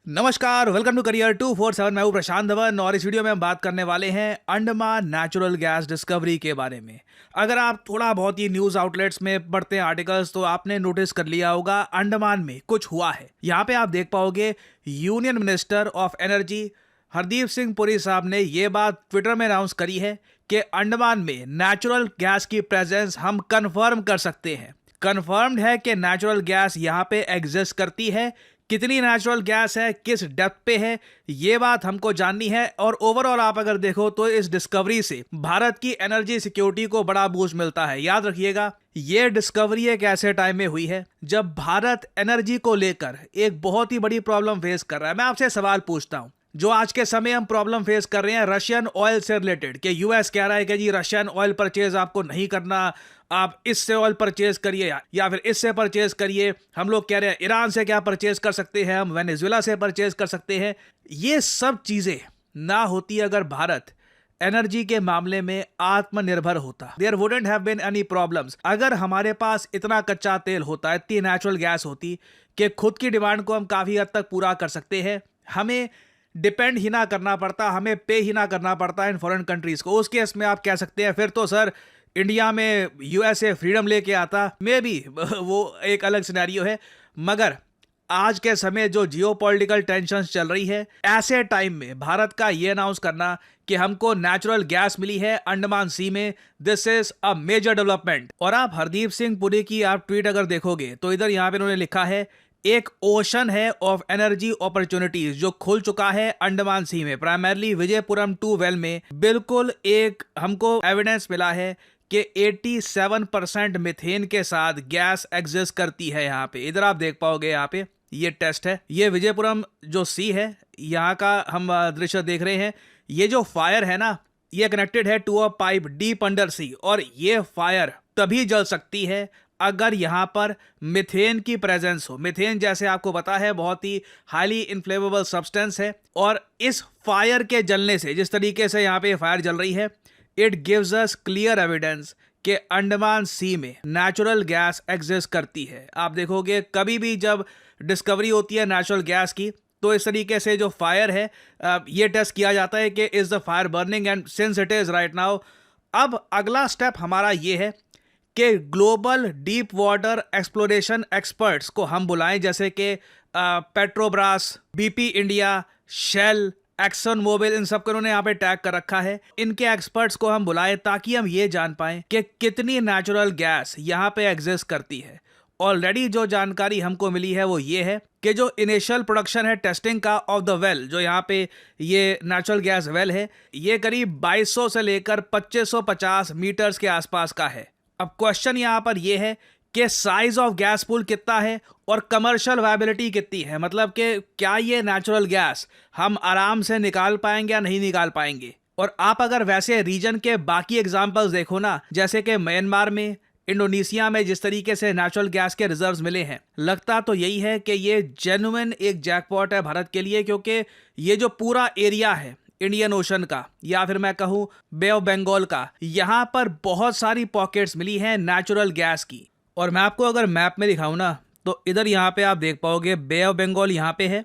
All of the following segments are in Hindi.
नमस्कार, वेलकम टू करियर 247। मैं हूं प्रशांत धवन और इस वीडियो में हम बात करने वाले हैं अंडमान नेचुरल गैस डिस्कवरी के बारे में। अगर आप थोड़ा बहुत ही न्यूज़ आउटलेट्स में पढ़ते हैं आर्टिकल्स तो आपने नोटिस कर लिया होगा अंडमान में कुछ हुआ है। यहाँ पे आप देख पाओगे union minister of energy Hardeep Singh Puri साहब ने ये बात ट्विटर में अनाउंस करी है कि अंडमान में नेचुरल गैस की प्रेजेंस हम कंफर्म कर सकते हैं। कंफर्म्ड है कि नेचुरल गैस यहाँ पे एग्जिस्ट करती है। कितनी नेचुरल गैस है, किस डेप्थ पे है, ये बात हमको जाननी है। और ओवरऑल आप अगर देखो तो इस डिस्कवरी से भारत की एनर्जी सिक्योरिटी को बड़ा बूस्ट मिलता है। याद रखिएगा, ये डिस्कवरी एक ऐसे टाइम में हुई है जब भारत एनर्जी को लेकर एक बहुत ही बड़ी प्रॉब्लम फेस कर रहा है। मैं आपसे सवाल पूछता हूं, जो आज के समय हम प्रॉब्लम फेस कर रहे हैं रशियन ऑयल से रिलेटेड, कि यूएस कह रहा है कि जी रशियन ऑयल परचेज आपको नहीं करना, आप इससे ऑयल परचेज करिए या फिर इससे परचेज करिए। हम लोग कह रहे हैं ईरान से क्या परचेज कर सकते हैं, हम वेनेजुएला से परचेज कर सकते हैं। ये सब चीजें ना होती अगर भारत एनर्जी के मामले में आत्मनिर्भर होता। There wouldn't have been any problems. अगर हमारे पास इतना कच्चा तेल होता, इतनी नेचुरल गैस होती कि खुद की डिमांड को हम काफी हद तक पूरा कर सकते हैं, हमें डिपेंड ही ना करना पड़ता, हमें पे ही ना करना पड़ता इन फॉरेन कंट्रीज को। उस केस में आप कह सकते हैं फिर तो सर इंडिया में यूएसए फ्रीडम लेके आता, मे बी वो एक अलग सिनेरियो है। मगर आज के समय जो जियोपॉलिटिकल टेंशन्स चल रही है, ऐसे टाइम में भारत का ये अनाउंस करना कि हमको नेचुरल गैस मिली है अंडमान सी में, this is a major development. और आप हरदीप सिंह पुरी की आप ट्वीट अगर देखोगे तो इधर यहाँ पे उन्होंने लिखा है एक ओशन है ऑफ एनर्जी अपॉर्चुनिटीज जो खुल चुका है अंडमान सी में, प्राइमरली विजयपुरम 2 वेल में। बिल्कुल एक हमको एविडेंस मिला है कि 87% मिथेन के साथ गैस एग्जिस्ट करती है यहाँ पे। इधर आप देख पाओगे, यहाँ पे ये टेस्ट है। ये विजयपुरम जो सी है यहाँ का हम दृश्य देख रहे हैं। ये जो फायर है ना, ये कनेक्टेड है to a pipe deep under sea, और ये फायर तभी जल सकती है अगर यहां पर मिथेन की प्रेजेंस हो। मिथेन जैसे आपको पता है बहुत ही हाईली इन्फ्लेमेबल सब्सटेंस है, और इस फायर के जलने से, जिस तरीके से यहां पे फायर जल रही है, it gives us clear evidence कि अंडमान सी में नेचुरल गैस एग्जिस्ट करती है। आप देखोगे कभी भी जब डिस्कवरी होती है नेचुरल गैस की तो इस तरीके से जो फायर है ये टेस्ट किया जाता है कि is the fire burning, and since it is right now, अब अगला स्टेप हमारा ये है कि global deep water exploration experts को हम बुलाएं, जैसे कि Petrobras, BP India, Shell, Exxon Mobil, इन सब को उन्होंने यहाँ पे टैग कर रखा है। इनके एक्सपर्ट्स को हम बुलाएं ताकि हम ये जान पाएं कि कितनी नेचुरल गैस यहाँ पे एग्जिस्ट करती है। ऑलरेडी जो जानकारी हमको मिली है वो ये है कि जो इनिशियल प्रोडक्शन है टेस्टिंग का ऑफ द वेल, जो यहाँ पे ये नेचुरल गैस वेल है, ये करीब 2200 से लेकर 2550 मीटर्स के आसपास का है। अब क्वेश्चन यहाँ पर यह है कि साइज ऑफ गैस पूल कितना है और कमर्शियल वायबिलिटी कितनी है, मतलब कि क्या ये नेचुरल गैस हम आराम से निकाल पाएंगे या नहीं निकाल पाएंगे। और आप अगर वैसे रीजन के बाकी एग्जांपल्स देखो ना, जैसे कि म्यांमार में, इंडोनेशिया में जिस तरीके से नेचुरल गैस के रिजर्व्स मिले हैं, लगता तो यही है कि ये जेन्युइन एक जैकपॉट है भारत के लिए, क्योंकि ये जो पूरा एरिया है इंडियन ओशन का, या फिर मैं कहूं बे ऑफ बंगाल का, यहां पर बहुत सारी पॉकेट्स मिली हैं नेचुरल गैस की। और मैं आपको अगर मैप में दिखाऊं ना तो इधर यहां पे आप देख पाओगे बे ऑफ बंगाल यहां पे है,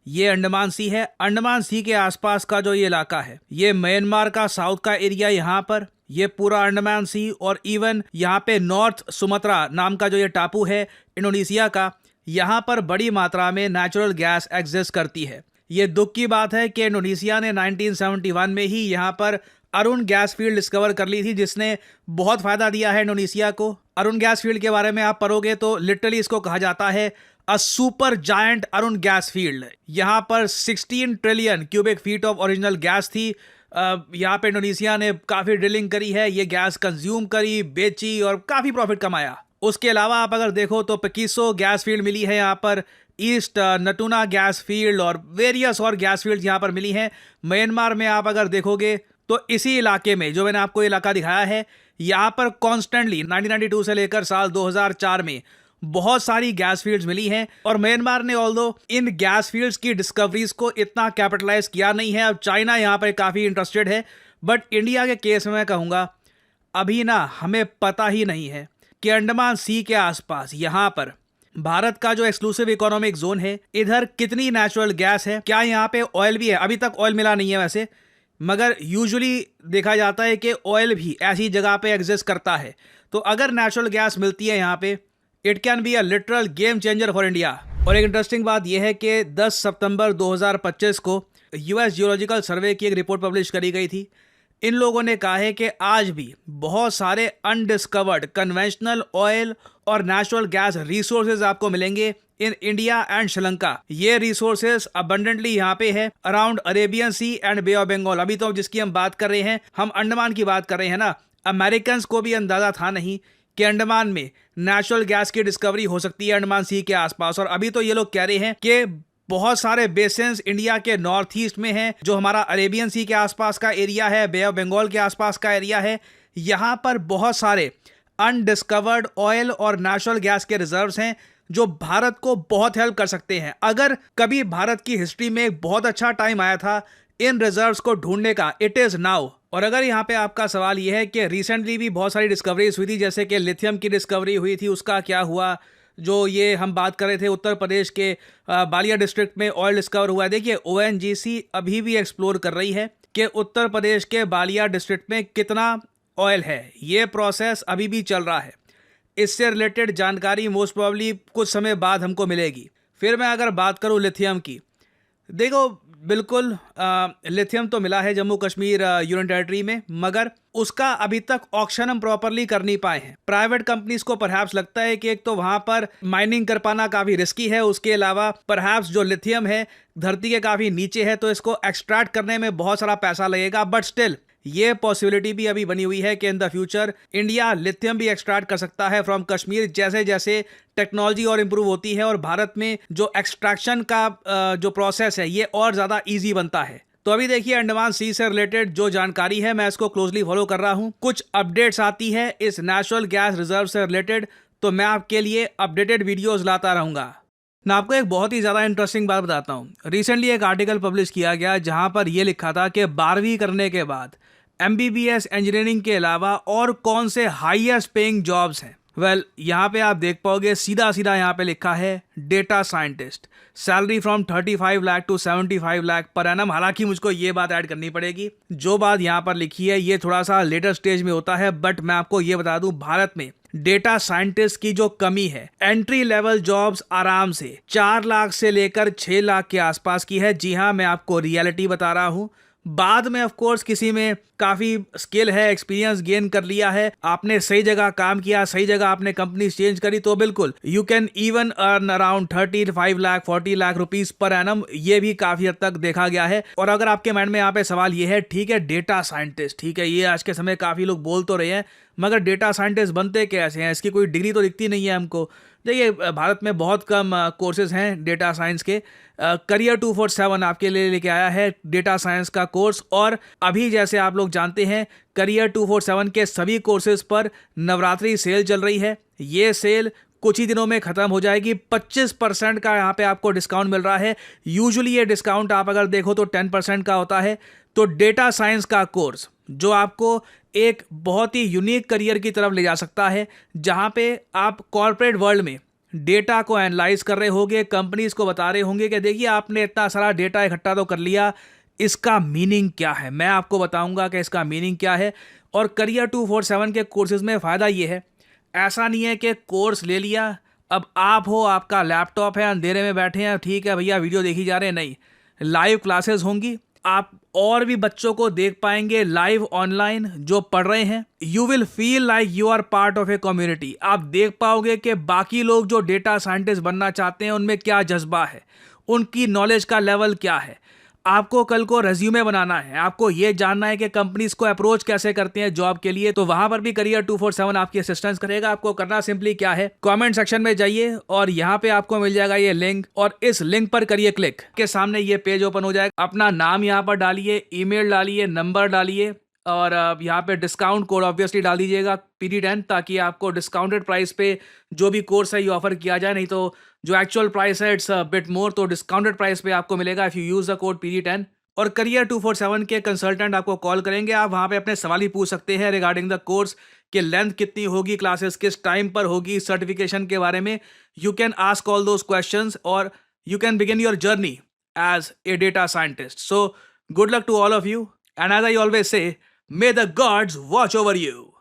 ये अंडमान सी है। अंडमान सी के आसपास का जो ये इलाका है, ये म्यांमार का साउथ का एरिया, यहां पर ये पूरा अंडमान सी, और इवन यहाँ पे नॉर्थ सुमात्रा नाम का जो ये टापू है इंडोनेशिया का, यहाँ पर बड़ी मात्रा में नेचुरल गैस एग्जिस्ट करती है। ये दुख की बात है कि इंडोनेशिया ने 1971 में ही यहाँ पर अरुण गैस फील्ड डिस्कवर कर ली थी, जिसने बहुत फायदा दिया है इंडोनेशिया को। अरुण गैस फील्ड के बारे में आप पढ़ोगे तो लिटरली इसको कहा जाता है a super giant Arun gas field. यहाँ पर 16 trillion cubic feet of original gas थी। यहाँ पे इंडोनेशिया ने काफ़ी ड्रिलिंग करी है, ये गैस कंज्यूम करी, बेची और काफ़ी प्रॉफिट कमाया। उसके अलावा आप अगर देखो तो पेकिसो गैस फील्ड मिली है यहाँ पर, ईस्ट नटूना गैस फील्ड और वेरियस और गैस फील्ड यहाँ पर मिली हैं। म्यांमार में आप अगर देखोगे तो इसी इलाके में जो मैंने आपको इलाका दिखाया है, यहाँ पर कॉन्स्टेंटली 1992 से लेकर साल 2004 में बहुत सारी गैस फील्ड्स मिली हैं। और म्यांमार ने ऑल्दो इन गैस फील्ड्स की डिस्कवरीज को इतना कैपिटलाइज किया नहीं है। अब चाइना यहाँ पर काफ़ी इंटरेस्टेड है, बट इंडिया के केस में मैं कहूँगा अभी ना हमें पता ही नहीं है कि अंडमान सी के आसपास यहाँ पर भारत का जो एक्सक्लूसिव इकोनॉमिक जोन है, इधर कितनी नेचुरल गैस है, क्या यहाँ पे ऑयल भी है? अभी तक ऑयल मिला नहीं है वैसे, मगर यूजुअली देखा जाता है कि ऑयल भी ऐसी जगह पे एग्जिस्ट करता है। तो अगर नेचुरल गैस मिलती है यहाँ पे, it can be a literal game changer for India. और एक इंटरेस्टिंग बात यह है कि 10 सितंबर 2025 को यूएस जियोलॉजिकल सर्वे की एक रिपोर्ट पब्लिश करी गई थी। इन लोगों ने कहा है कि आज भी बहुत सारे अनडिस्कवर्ड कन्वेंशनल ऑयल और नेचुरल गैस रिसोर्सेज आपको मिलेंगे इन इंडिया एंड श्रीलंका। ये रिसोर्सेज अबंडेंटली यहाँ पे है around Arabian sea and bay of Bengal. अभी तो जिसकी हम बात कर रहे हैं, हम अंडमान की बात कर रहे हैं ना। अमेरिकन को भी अंदाजा था नहीं कि अंडमान में नेचुरल गैस की डिस्कवरी हो सकती है अंडमान सी के आसपास। और अभी तो ये लोग कह रहे हैं कि बहुत सारे बेसिन्स इंडिया के नॉर्थ ईस्ट में हैं, जो हमारा अरेबियन सी के आसपास का एरिया है, बे ऑफ बंगाल के आसपास का एरिया है। यहाँ पर बहुत सारे अनडिस्कवर्ड ऑयल और नेचुरल गैस के रिजर्व्स हैं जो भारत को बहुत हेल्प कर सकते हैं। अगर कभी भारत की हिस्ट्री में एक बहुत अच्छा टाइम आया था इन रिजर्व्स को ढूंढने का, इट इज नाउ। और अगर यहाँ पे आपका सवाल यह है कि रिसेंटली भी बहुत सारी डिस्कवरीज हुई थी, जैसे कि लिथियम की डिस्कवरी हुई थी, उसका क्या हुआ? जो ये हम बात कर रहे थे उत्तर प्रदेश के बालिया डिस्ट्रिक्ट में ऑयल डिस्कवर हुआ है। देखिए, ओएनजीसी अभी भी एक्सप्लोर कर रही है कि उत्तर प्रदेश के बालिया डिस्ट्रिक्ट में कितना ऑयल है। ये प्रोसेस अभी भी चल रहा है। इससे रिलेटेड जानकारी मोस्ट प्रोबेबली कुछ समय बाद हमको मिलेगी। फिर मैं अगर बात करूं लिथियम की, देखो बिल्कुल लिथियम तो मिला है जम्मू कश्मीर यूनियन टेरिटरी में, मगर उसका अभी तक ऑक्शन हम प्रॉपरली कर नहीं पाए हैं। प्राइवेट कंपनीज को परहैप्स लगता है कि एक तो वहां पर माइनिंग कर पाना काफी रिस्की है, उसके अलावा परहैप्स जो लिथियम है धरती के काफी नीचे है, तो इसको एक्सट्रैक्ट करने में बहुत सारा पैसा लगेगा। बट स्टिल ये पॉसिबिलिटी भी अभी बनी हुई है कि in the future India lithium भी एक्सट्रैक्ट कर सकता है फ्रॉम कश्मीर, जैसे जैसे टेक्नोलॉजी और इंप्रूव होती है और भारत में जो एक्सट्रैक्शन का जो प्रोसेस है ये और ज़्यादा ईजी बनता है। तो अभी देखिए, अंडमान सी से रिलेटेड जो जानकारी है मैं इसको क्लोजली फॉलो कर रहा हूँ। कुछ अपडेट्स आती है इस नेचुरल गैस रिजर्व से रिलेटेड, तो मैं आपके लिए अपडेटेड वीडियोज़ लाता रहूँगा। मैं आपको एक बहुत ही ज़्यादा इंटरेस्टिंग बात बताता हूँ। रिसेंटली एक आर्टिकल पब्लिश किया गया जहाँ पर यह लिखा था कि 12वीं करने के बाद MBBS इंजीनियरिंग के अलावा और कौन से हाईएस्ट पेइंग जॉब्स हैं। यहाँ पे आप देख पाओगे सीधा सीधा यहाँ पे लिखा है data scientist, salary from 35 lakh to 75 lakh per annum. हालांकि मुझको ये बात ऐड करनी पड़ेगी, जो बात यहाँ पर लिखी है ये थोड़ा सा लेटर स्टेज में होता है, बट मैं आपको ये बता दूं भारत में डेटा साइंटिस्ट की जो कमी है, एंट्री लेवल जॉब्स आराम से 4 लाख से लेकर 6 लाख के आसपास की है। जी हाँ, मैं आपको रियलिटी बता रहा हूँ। बाद में ऑफ कोर्स किसी में काफ़ी स्किल है, एक्सपीरियंस गेन कर लिया है, आपने सही जगह काम किया, सही जगह आपने कंपनी चेंज करी, तो बिल्कुल you can even earn around 35 lakh 40 lakh rupees per annum. ये भी काफ़ी हद तक देखा गया है। और अगर आपके माइंड में यहाँ पे सवाल ये है, ठीक है डेटा साइंटिस्ट, ठीक है ये आज के समय काफ़ी लोग बोल तो रहे हैं, मगर डेटा साइंटिस्ट बनते कैसे हैं? इसकी कोई डिग्री तो दिखती नहीं है हमको। देखिए, भारत में बहुत कम कोर्सेज हैं डेटा साइंस के। करियर 247 आपके लिए लेके आया है डेटा साइंस का कोर्स। और अभी जैसे आप लोग जानते हैं, करियर 247 के सभी कोर्सेज पर नवरात्रि सेल चल रही है। ये सेल कुछ ही दिनों में खत्म हो जाएगी। 25% का यहाँ पे आपको डिस्काउंट मिल रहा है। यूजुअली ये डिस्काउंट आप अगर देखो तो 10% का होता है। तो डेटा साइंस का कोर्स जो आपको एक बहुत ही यूनिक करियर की तरफ ले जा सकता है, जहाँ पे आप कॉर्पोरेट वर्ल्ड में डेटा को एनालाइज कर रहे होंगे, कंपनीज को बता रहे होंगे कि देखिए आपने इतना सारा डेटा इकट्ठा तो कर लिया, इसका मीनिंग क्या है। मैं आपको बताऊंगा कि इसका मीनिंग क्या है। और करियर 247 के कोर्सेज में फ़ायदा ये है, ऐसा नहीं है कि कोर्स ले लिया, अब आप हो, आपका लैपटॉप है, अंधेरे में बैठे हैं, ठीक है भैया वीडियो देखी जा रहे हैं। नहीं, लाइव क्लासेस होंगी, आप और भी बच्चों को देख पाएंगे लाइव ऑनलाइन जो पढ़ रहे हैं। You will feel like you are part of a community. आप देख पाओगे कि बाकी लोग जो डेटा साइंटिस्ट बनना चाहते हैं उनमें क्या जज्बा है, उनकी नॉलेज का लेवल क्या है। आपको कल को रेज्यूमे बनाना है, आपको ये जानना है कि कंपनीज को अप्रोच कैसे करते हैं जॉब के लिए, तो वहां पर भी करियर 247 आपकी असिस्टेंस करेगा। आपको करना सिंपली क्या है, कमेंट सेक्शन में जाइए और यहाँ पे आपको मिल जाएगा ये लिंक, और इस लिंक पर करिए क्लिक। के सामने ये पेज ओपन हो जाएगा। अपना नाम यहाँ पर डालिए, ईमेल डालिए, नंबर डालिए, और यहाँ पे डिस्काउंट कोड ऑब्वियसली डाल दीजिएगा PD10, ताकि आपको डिस्काउंटेड प्राइस पे जो भी कोर्स है ये ऑफर किया जाए। नहीं तो जो एक्चुअल प्राइस है इट्स बिट मोर, तो डिस्काउंटेड प्राइस पे आपको मिलेगा if you use the code PD10। और करियर 247 के कंसल्टेंट आपको कॉल करेंगे, आप वहाँ पे अपने सवाल ही पूछ सकते हैं रिगार्डिंग द कोर्स कि लेंथ कितनी होगी, क्लासेस किस टाइम पर होगी, सर्टिफिकेशन के बारे में, you can ask all those questions और you can begin your journey as a data scientist. So, good luck to all of you. And as I always say, may the gods watch over you.